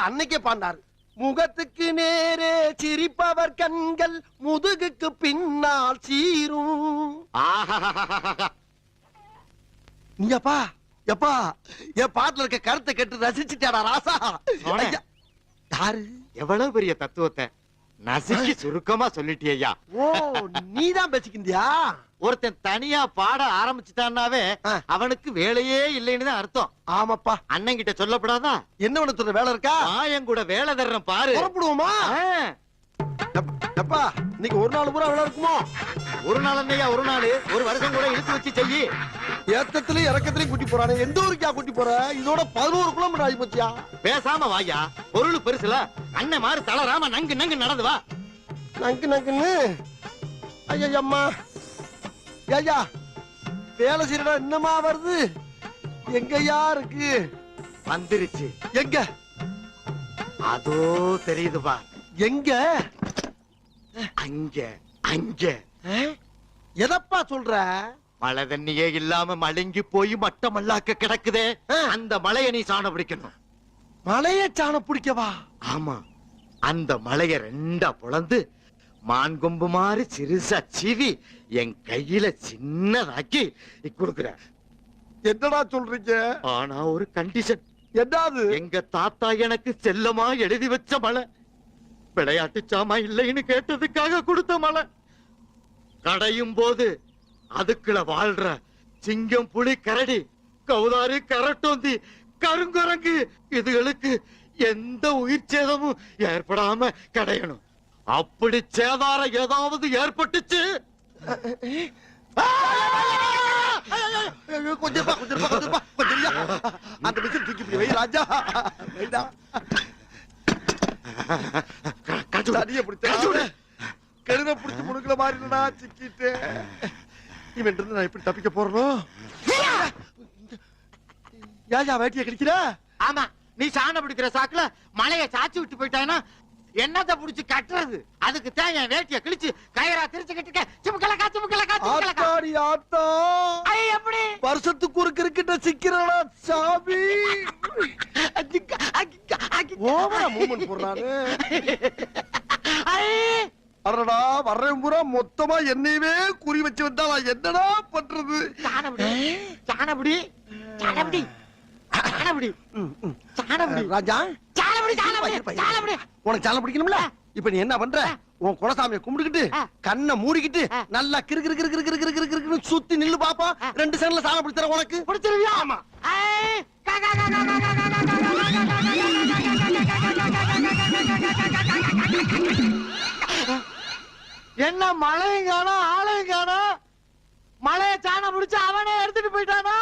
அன்னைக்கே பாண்டாரு. முகத்துக்கு நேரே சிரிப்பவர் கண்கள் முதுகுக்கு பின்னால் சீரும். நீ அப்பா எப்பா என் பாட்டுல இருக்க கருத்தை கேட்டு ரசிச்சுட்டாடா ராசா. யாரு? எவ்வளவு பெரிய தத்துவத்தை நசுக்கி சுருக்கமா சொல்லிட்டியா. ஓ நீதான் பேசிக்கிந்தியா? ஒருத்தன் தனியா பாட ஆரம்பிச்சுட்டான்னாவே அவனுக்கு வேலையே இல்லைன்னு தான் அர்த்தம். ஆமாப்பா. அண்ணன் கிட்ட சொல்லப்படாதா? என்ன பண்ண வேலை இருக்கா? என் கூட வேலை தர்றேன் பாரு. புறப்படுவோமா? எப்பா இன்னைக்கு ஒரு நாள் பூரா வேலை இருக்குமோ? ஒரு நாள் அண்ணையா ஒரு நாள், ஒரு வருஷம் கூட இழுத்து வச்சு செய்யி. ஏத்தத்திலயும் இறக்கத்திலயும் கூட்டி போறானே. எந்த ஊருக்கா கூட்டி போற? இதோட 11 கிலோமீட்டர் ஆகி போச்சியா? பேசாம வாயா. பொருள் பெருசுல அண்ணன் மாறு தளராம நங்கு நங்கு நடந்து வா. நங்கு நங்குன்னு ஐயா அம்மா ஐயா வேலை செய்யறா என்னமா வருது? எங்கயா இருக்கு? வந்துருச்சு. எங்க? அதோ தெரியுது பா. எங்க? அங்க அங்க. எதப்பா சொல்ற? மழை தண்ணியே இல்லாம மழுங்கி போய் மட்டமல்லாக்க கிடக்குதே, அந்த மலையை நீ சாண பிடிக்கணும். மலைய சாண பிடிக்கவா? ஆமா. அந்த மலைய ரெண்டா பொளந்து மான் கொம்பு மாதிரி சிறுசா சீவி என் கையில சின்னதாக்கி கொடுக்குற. என்னடா சொல்றீங்க? ஆனா ஒரு கண்டிஷன். என்னது? எங்க தாத்தா எனக்கு செல்லமா எழுதி வச்ச மலை, விளையாட்டு சாமா இல்லைன்னு கேட்டதுக்காக கொடுத்த மலை. கடையும் போது அதுக்குள்ள வாழ்ற சிங்கம், புலி, கரடி, கௌதாரி, கரட்டோந்தி, கருங்குரங்கு இதுகளுக்கு எந்த உயிர் சேதமும் ஏற்படாம கடையணும். அப்படி சேதாரம் ஏதாவது ஏற்பட்டுச்சு கொஞ்சம் அந்த மிஷின் தூக்கி போய் வை ராஜா. கழுத பிடிச்சு முடுக்கல மாறினா சிக்கிட்டு இவன் இருந்து நான் எப்படி தப்பிக்க போறோம்? யாஜா வேட்டிய கிடைக்கிற? ஆமா, நீ சாண பிடிக்கிற சாக்குல மலைய சாச்சி விட்டு போயிட்டானா என்னத்த புடிச்சு கட்டுறது? அதுக்கு தேவை வேட்டிய கிழிச்சு கயிறா திரிச்சு கட்டிக்க. சிமுக்கலக்கா சிமுக்கலக்கா சிமுக்கலக்கா. ஆத்தாடி ஆத்தா. ஐ எப்படி வருஷத்துக்கு ஒரு கிரிக்கெட்ட சிக்கிறடா சாமி. ஓவரா மூவ்மென்ட் போறானே. அடடா வர்றேன் பூரா மொத்தமா என்னையவே குறி வச்சு வந்தா நான் என்னடா பண்றது? சாணபடி சாணபடி சாணபடி சாணபடி சாணபடி ராஜா. உனக்கு சாலை பிடிக்கணும்ல? இப்ப நீ என்ன பண்ற? உன் குலசாமியை கும்பிட்டுக்கிட்டு கண்ணை மூடிக்கிட்டு நல்லா கிரு கிரு கிரு கிரு கிரு கிரு கிரு சுத்தி நில்லு பாப்பா. 2 செகண்ட்ல சாலை பிடிச்சற. உனக்கு பிடிச்சிருவியா? ஆமா. என்ன மழையும் காணோம் ஆளையும் காணோம். மழைய சாணம் பிடிச்சு அவனே எடுத்துட்டு போயிட்டானா?